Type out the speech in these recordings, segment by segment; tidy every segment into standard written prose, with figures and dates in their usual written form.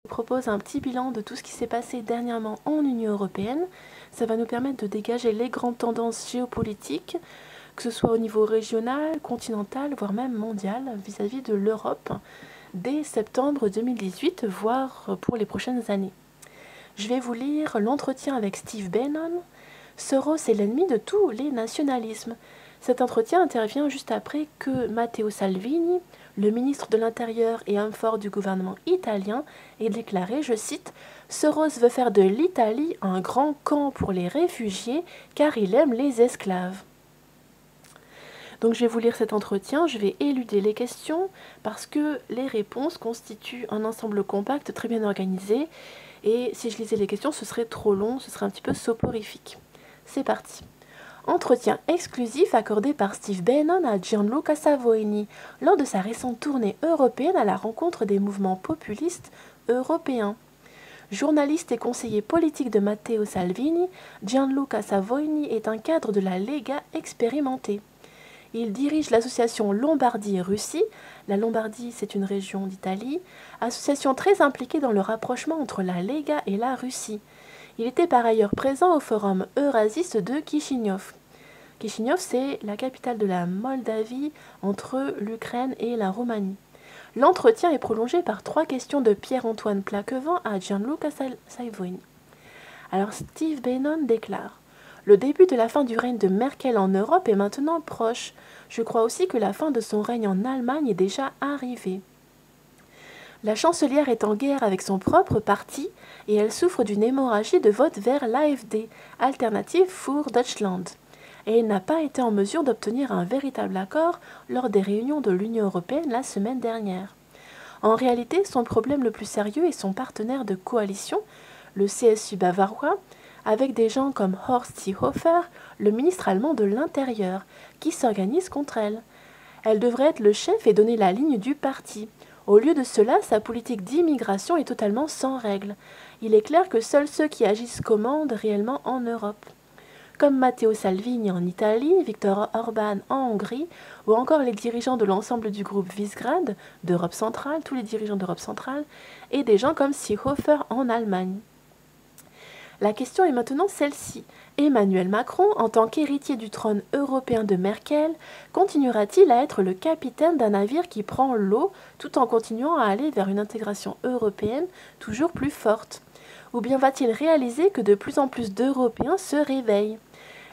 Je vous propose un petit bilan de tout ce qui s'est passé dernièrement en Union européenne. Ça va nous permettre de dégager les grandes tendances géopolitiques, que ce soit au niveau régional, continental, voire même mondial, vis-à-vis de l'Europe, dès septembre 2018, voire pour les prochaines années. Je vais vous lire l'entretien avec Steve Bannon. Soros est l'ennemi de tous les nationalismes. Cet entretien intervient juste après que Matteo Salvini, le ministre de l'Intérieur et homme fort du gouvernement italien, ait déclaré, je cite, « Soros veut faire de l'Italie un grand camp pour les réfugiés car il aime les esclaves ». Donc je vais vous lire cet entretien, je vais éluder les questions parce que les réponses constituent un ensemble compact très bien organisé et si je lisais les questions ce serait trop long, ce serait un petit peu soporifique. C'est parti. Entretien exclusif accordé par Steve Bannon à Gianluca Savoini lors de sa récente tournée européenne à la rencontre des mouvements populistes européens. Journaliste et conseiller politique de Matteo Salvini, Gianluca Savoini est un cadre de la Lega expérimenté. Il dirige l'association Lombardie-Russie, la Lombardie c'est une région d'Italie, association très impliquée dans le rapprochement entre la Lega et la Russie. Il était par ailleurs présent au forum eurasiste de Kishinev. Kishinev, c'est la capitale de la Moldavie entre l'Ukraine et la Roumanie. L'entretien est prolongé par 3 questions de Pierre-Antoine Plaquevent à Gianluca Savoini. Alors Steve Bannon déclare « Le début de la fin du règne de Merkel en Europe est maintenant proche. Je crois aussi que la fin de son règne en Allemagne est déjà arrivée. » La chancelière est en guerre avec son propre parti et elle souffre d'une hémorragie de vote vers l'AfD, Alternative für Deutschland. Et elle n'a pas été en mesure d'obtenir un véritable accord lors des réunions de l'Union européenne la semaine dernière. En réalité, son problème le plus sérieux est son partenaire de coalition, le CSU bavarois, avec des gens comme Horst Seehofer, le ministre allemand de l'Intérieur, qui s'organise contre elle. Elle devrait être le chef et donner la ligne du parti. Au lieu de cela, sa politique d'immigration est totalement sans règle. Il est clair que seuls ceux qui agissent commandent réellement en Europe. Comme Matteo Salvini en Italie, Viktor Orban en Hongrie, ou encore les dirigeants de l'ensemble du groupe Visegrad, d'Europe centrale, tous les dirigeants d'Europe centrale, et des gens comme Seehofer en Allemagne. La question est maintenant celle-ci. Emmanuel Macron, en tant qu'héritier du trône européen de Merkel, continuera-t-il à être le capitaine d'un navire qui prend l'eau tout en continuant à aller vers une intégration européenne toujours plus forte? Ou bien va-t-il réaliser que de plus en plus d'Européens se réveillent?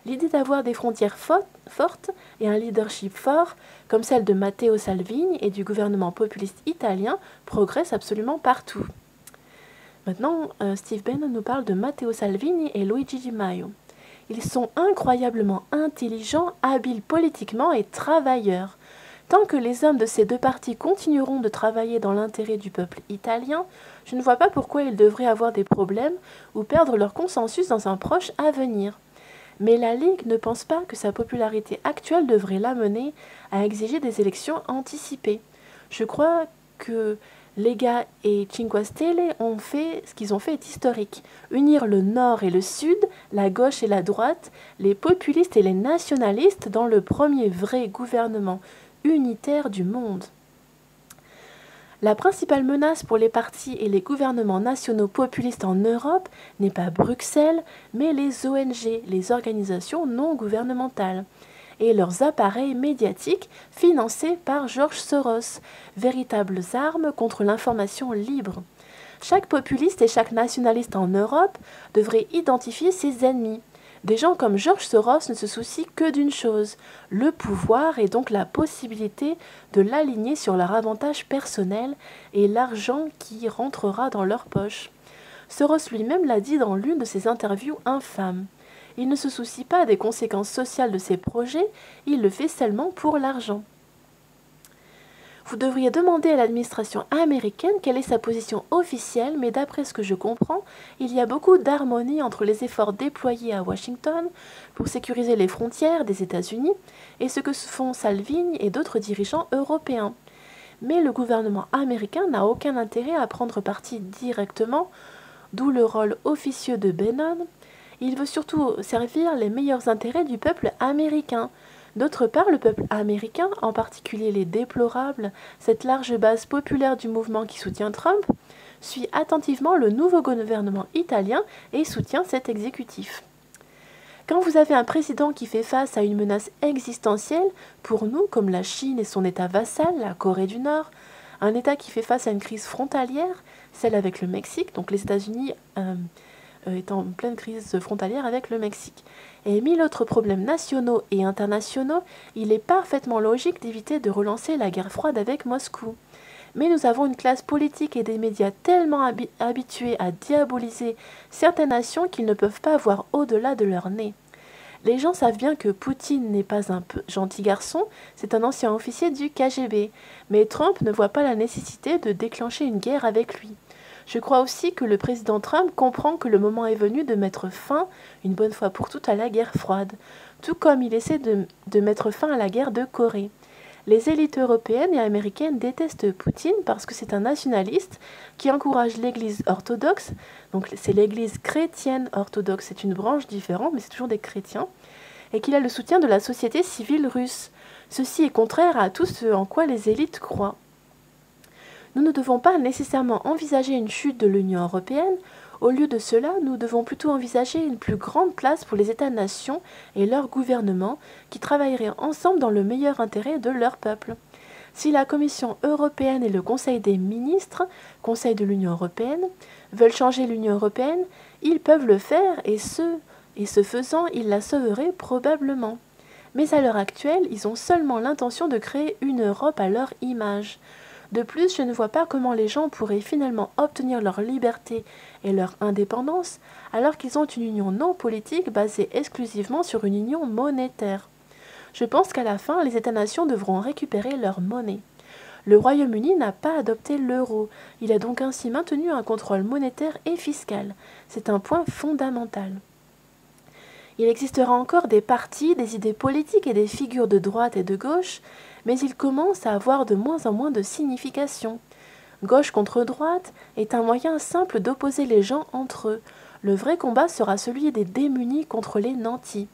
L'idée d'avoir des frontières fortes et un leadership fort, comme celle de Matteo Salvini et du gouvernement populiste italien, progresse absolument partout. Maintenant, Steve Bannon nous parle de Matteo Salvini et Luigi Di Maio. Ils sont incroyablement intelligents, habiles politiquement et travailleurs. Tant que les hommes de ces deux partis continueront de travailler dans l'intérêt du peuple italien, je ne vois pas pourquoi ils devraient avoir des problèmes ou perdre leur consensus dans un proche avenir. Mais la Ligue ne pense pas que sa popularité actuelle devrait l'amener à exiger des élections anticipées. Je crois que Lega et Cinque Stelle ont fait ce qu'ils ont fait est historique. Unir le nord et le sud, la gauche et la droite, les populistes et les nationalistes dans le premier vrai gouvernement unitaire du monde. La principale menace pour les partis et les gouvernements nationaux populistes en Europe n'est pas Bruxelles, mais les ONG, les organisations non gouvernementales, et leurs appareils médiatiques financés par George Soros, véritables armes contre l'information libre. Chaque populiste et chaque nationaliste en Europe devrait identifier ses ennemis. Des gens comme George Soros ne se soucient que d'une chose, le pouvoir et donc la possibilité de l'aligner sur leur avantage personnel et l'argent qui rentrera dans leur poche. Soros lui-même l'a dit dans l'une de ses interviews infâmes. Il ne se soucie pas des conséquences sociales de ses projets, il le fait seulement pour l'argent. Vous devriez demander à l'administration américaine quelle est sa position officielle, mais d'après ce que je comprends, il y a beaucoup d'harmonie entre les efforts déployés à Washington pour sécuriser les frontières des États-Unis et ce que font Salvini et d'autres dirigeants européens. Mais le gouvernement américain n'a aucun intérêt à prendre parti directement, d'où le rôle officieux de Bannon. Il veut surtout servir les meilleurs intérêts du peuple américain. D'autre part, le peuple américain, en particulier les déplorables, cette large base populaire du mouvement qui soutient Trump, suit attentivement le nouveau gouvernement italien et soutient cet exécutif. Quand vous avez un président qui fait face à une menace existentielle, pour nous, comme la Chine et son État vassal, la Corée du Nord, un État qui fait face à une crise frontalière, celle avec le Mexique, donc les États-Unis est en pleine crise frontalière avec le Mexique, et 1000 autres problèmes nationaux et internationaux, il est parfaitement logique d'éviter de relancer la guerre froide avec Moscou. Mais nous avons une classe politique et des médias tellement habitués à diaboliser certaines nations qu'ils ne peuvent pas voir au-delà de leur nez. Les gens savent bien que Poutine n'est pas un gentil garçon, c'est un ancien officier du KGB, mais Trump ne voit pas la nécessité de déclencher une guerre avec lui. Je crois aussi que le président Trump comprend que le moment est venu de mettre fin, une bonne fois pour toutes, à la guerre froide, tout comme il essaie de mettre fin à la guerre de Corée. Les élites européennes et américaines détestent Poutine parce que c'est un nationaliste qui encourage l'Église orthodoxe, donc c'est l'Église chrétienne orthodoxe, c'est une branche différente, mais c'est toujours des chrétiens, et qu'il a le soutien de la société civile russe. Ceci est contraire à tout ce en quoi les élites croient. Nous ne devons pas nécessairement envisager une chute de l'Union européenne. Au lieu de cela, nous devons plutôt envisager une plus grande place pour les États-nations et leurs gouvernements qui travailleraient ensemble dans le meilleur intérêt de leur peuple. Si la Commission européenne et le Conseil des ministres, Conseil de l'Union européenne, veulent changer l'Union européenne, ils peuvent le faire et ce faisant, ils la sauveraient probablement. Mais à l'heure actuelle, ils ont seulement l'intention de créer une Europe à leur image. De plus, je ne vois pas comment les gens pourraient finalement obtenir leur liberté et leur indépendance alors qu'ils ont une union non politique basée exclusivement sur une union monétaire. Je pense qu'à la fin, les États-nations devront récupérer leur monnaie. Le Royaume-Uni n'a pas adopté l'euro, il a donc ainsi maintenu un contrôle monétaire et fiscal. C'est un point fondamental. Il existera encore des partis, des idées politiques et des figures de droite et de gauche, mais ils commencent à avoir de moins en moins de signification. Gauche contre droite est un moyen simple d'opposer les gens entre eux. Le vrai combat sera celui des démunis contre les nantis,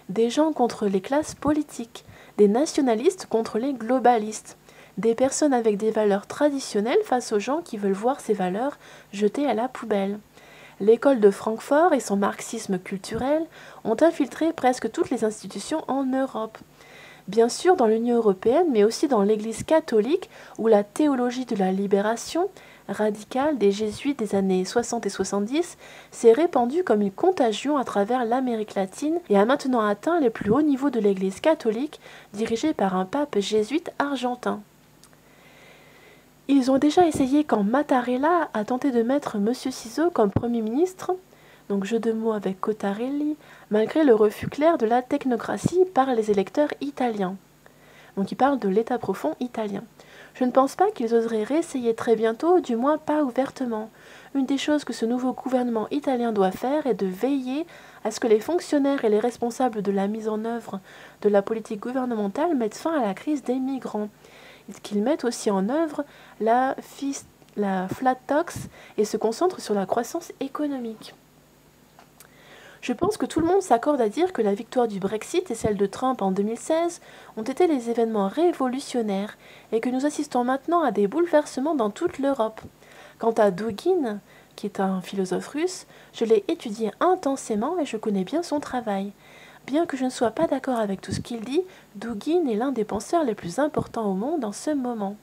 des gens contre les classes politiques, des nationalistes contre les globalistes, des personnes avec des valeurs traditionnelles face aux gens qui veulent voir ces valeurs jetées à la poubelle. L'école de Francfort et son marxisme culturel ont infiltré presque toutes les institutions en Europe. Bien sûr dans l'Union européenne, mais aussi dans l'Église catholique, où la théologie de la libération radicale des jésuites des années 60 et 70 s'est répandue comme une contagion à travers l'Amérique latine et a maintenant atteint les plus hauts niveaux de l'Église catholique, dirigée par un pape jésuite argentin. Ils ont déjà essayé quand Mattarella a tenté de mettre M. Ciseaux comme Premier ministre, donc jeu de mots avec Cottarelli, malgré le refus clair de la technocratie par les électeurs italiens. Donc il parle de l'état profond italien. Je ne pense pas qu'ils oseraient réessayer très bientôt, du moins pas ouvertement. Une des choses que ce nouveau gouvernement italien doit faire est de veiller à ce que les fonctionnaires et les responsables de la mise en œuvre de la politique gouvernementale mettent fin à la crise des migrants, et qu'ils mettent aussi en œuvre la flat tax et se concentrent sur la croissance économique. Je pense que tout le monde s'accorde à dire que la victoire du Brexit et celle de Trump en 2016 ont été des événements révolutionnaires et que nous assistons maintenant à des bouleversements dans toute l'Europe. Quant à Dugin, qui est un philosophe russe, je l'ai étudié intensément et je connais bien son travail. Bien que je ne sois pas d'accord avec tout ce qu'il dit, Dugin est l'un des penseurs les plus importants au monde en ce moment.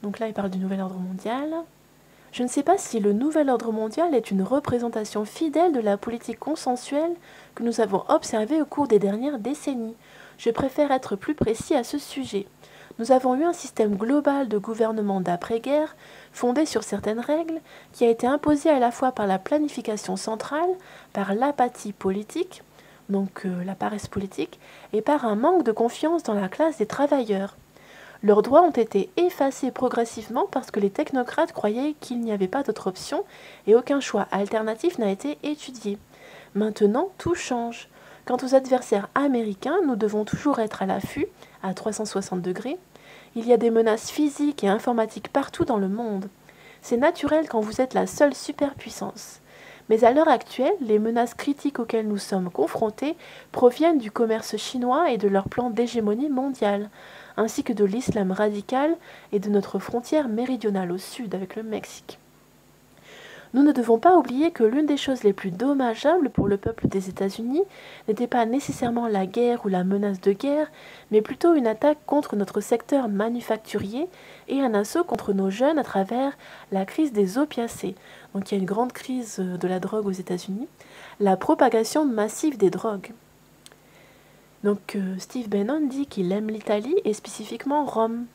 Donc là, il parle du nouvel ordre mondial. Je ne sais pas si le nouvel ordre mondial est une représentation fidèle de la politique consensuelle que nous avons observée au cours des dernières décennies. Je préfère être plus précis à ce sujet. Nous avons eu un système global de gouvernement d'après-guerre, fondé sur certaines règles, qui a été imposé à la fois par la planification centrale, par l'apathie politique, donc la paresse politique, et par un manque de confiance dans la classe des travailleurs. Leurs droits ont été effacés progressivement parce que les technocrates croyaient qu'il n'y avait pas d'autre option et aucun choix alternatif n'a été étudié. Maintenant, tout change. Quant aux adversaires américains, nous devons toujours être à l'affût, à 360 degrés. Il y a des menaces physiques et informatiques partout dans le monde. C'est naturel quand vous êtes la seule superpuissance. Mais à l'heure actuelle, les menaces critiques auxquelles nous sommes confrontés proviennent du commerce chinois et de leur plan d'hégémonie mondiale, ainsi que de l'islam radical et de notre frontière méridionale au sud avec le Mexique. Nous ne devons pas oublier que l'une des choses les plus dommageables pour le peuple des États-Unis n'était pas nécessairement la guerre ou la menace de guerre, mais plutôt une attaque contre notre secteur manufacturier et un assaut contre nos jeunes à travers la crise des opiacés. Donc il y a une grande crise de la drogue aux États-Unis, la propagation massive des drogues. Donc Steve Bannon dit qu'il aime l'Italie et spécifiquement Rome.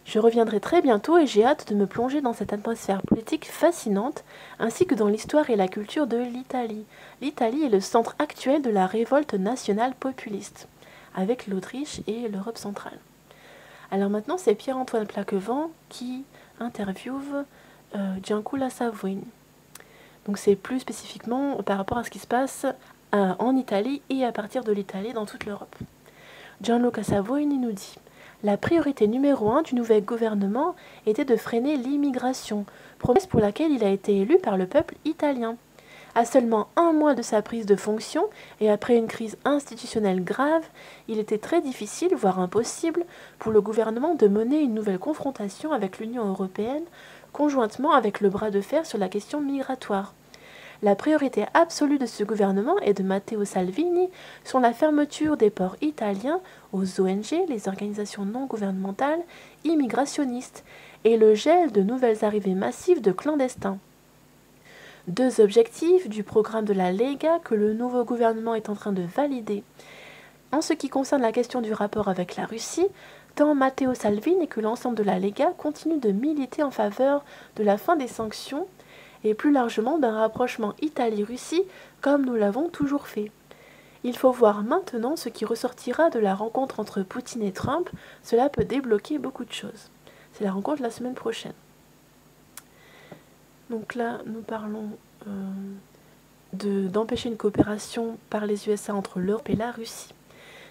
Je reviendrai très bientôt et j'ai hâte de me plonger dans cette atmosphère politique fascinante, ainsi que dans l'histoire et la culture de l'Italie. L'Italie est le centre actuel de la révolte nationale populiste, avec l'Autriche et l'Europe centrale. Alors maintenant, c'est Pierre-Antoine Plaquevent qui interviewe Gianluca Savoini. Donc c'est plus spécifiquement par rapport à ce qui se passe en Italie et à partir de l'Italie dans toute l'Europe. Gianluca Savoini nous dit: la priorité numéro 1 du nouvel gouvernement était de freiner l'immigration, promesse pour laquelle il a été élu par le peuple italien. À seulement un mois de sa prise de fonction et après une crise institutionnelle grave, il était très difficile, voire impossible, pour le gouvernement de mener une nouvelle confrontation avec l'Union européenne, conjointement avec le bras de fer sur la question migratoire. La priorité absolue de ce gouvernement et de Matteo Salvini sont la fermeture des ports italiens aux ONG, les organisations non gouvernementales, immigrationnistes, et le gel de nouvelles arrivées massives de clandestins. Deux objectifs du programme de la Lega que le nouveau gouvernement est en train de valider. En ce qui concerne la question du rapport avec la Russie, tant Matteo Salvini que l'ensemble de la Lega continuent de militer en faveur de la fin des sanctions et plus largement d'un rapprochement Italie-Russie comme nous l'avons toujours fait. Il faut voir maintenant ce qui ressortira de la rencontre entre Poutine et Trump, cela peut débloquer beaucoup de choses. C'est la rencontre de la semaine prochaine. Donc là, nous parlons d'empêcher une coopération par les USA entre l'Europe et la Russie.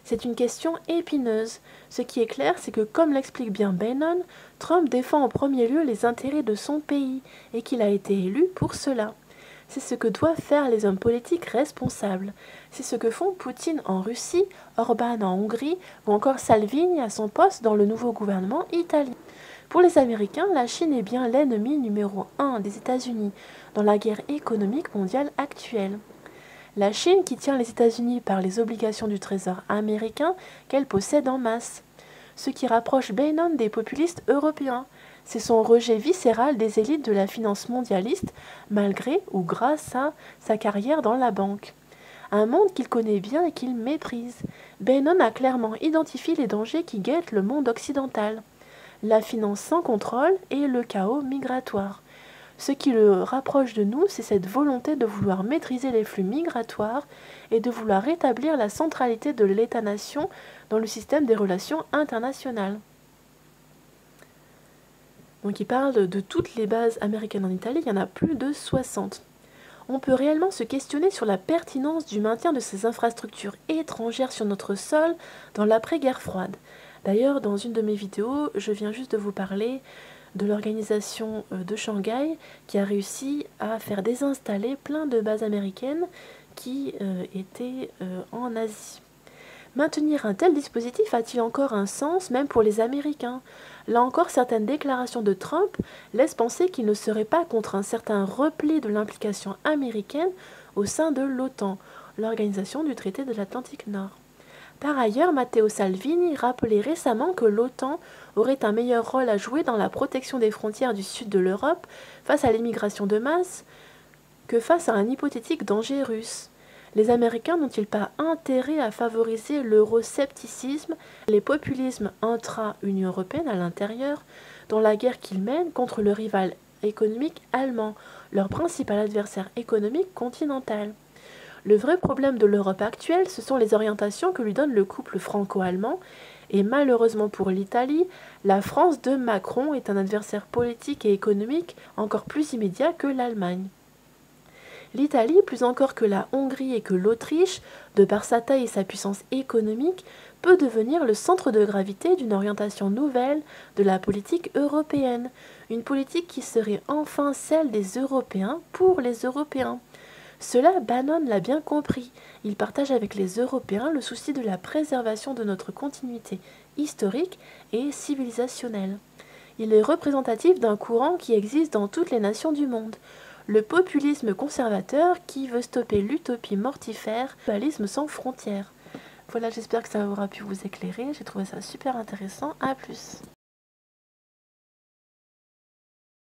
C'est une question épineuse. Ce qui est clair, c'est que, comme l'explique bien Bannon, Trump défend en premier lieu les intérêts de son pays et qu'il a été élu pour cela. C'est ce que doivent faire les hommes politiques responsables. C'est ce que font Poutine en Russie, Orban en Hongrie ou encore Salvini à son poste dans le nouveau gouvernement italien. Pour les Américains, la Chine est bien l'ennemi numéro 1 des États-Unis dans la guerre économique mondiale actuelle. La Chine qui tient les États-Unis par les obligations du Trésor américain qu'elle possède en masse. Ce qui rapproche Bannon des populistes européens. C'est son rejet viscéral des élites de la finance mondialiste, malgré ou grâce à sa carrière dans la banque. Un monde qu'il connaît bien et qu'il méprise. Bannon a clairement identifié les dangers qui guettent le monde occidental. La finance sans contrôle et le chaos migratoire. Ce qui le rapproche de nous, c'est cette volonté de vouloir maîtriser les flux migratoires et de vouloir rétablir la centralité de l'État-nation dans le système des relations internationales. Donc il parle de toutes les bases américaines en Italie, il y en a plus de 60. On peut réellement se questionner sur la pertinence du maintien de ces infrastructures étrangères sur notre sol dans l'après-guerre froide. D'ailleurs, dans une de mes vidéos, je viens juste de vous parler de l'organisation de Shanghai qui a réussi à faire désinstaller plein de bases américaines qui étaient en Asie. Maintenir un tel dispositif a-t-il encore un sens même pour les Américains? Là encore, certaines déclarations de Trump laissent penser qu'il ne serait pas contre un certain repli de l'implication américaine au sein de l'OTAN, l'organisation du traité de l'Atlantique Nord. Par ailleurs, Matteo Salvini rappelait récemment que l'OTAN aurait un meilleur rôle à jouer dans la protection des frontières du sud de l'Europe face à l'immigration de masse que face à un hypothétique danger russe. Les Américains n'ont-ils pas intérêt à favoriser l'euroscepticisme et les populismes intra-Union européenne à l'intérieur dans la guerre qu'ils mènent contre le rival économique allemand, leur principal adversaire économique continental? Le vrai problème de l'Europe actuelle, ce sont les orientations que lui donne le couple franco-allemand, et malheureusement pour l'Italie, la France de Macron est un adversaire politique et économique encore plus immédiat que l'Allemagne. L'Italie, plus encore que la Hongrie et que l'Autriche, de par sa taille et sa puissance économique, peut devenir le centre de gravité d'une orientation nouvelle de la politique européenne, une politique qui serait enfin celle des Européens pour les Européens. Cela, Bannon l'a bien compris. Il partage avec les Européens le souci de la préservation de notre continuité historique et civilisationnelle. Il est représentatif d'un courant qui existe dans toutes les nations du monde. Le populisme conservateur qui veut stopper l'utopie mortifère, le globalisme sans frontières. Voilà, j'espère que ça aura pu vous éclairer. J'ai trouvé ça super intéressant. À plus.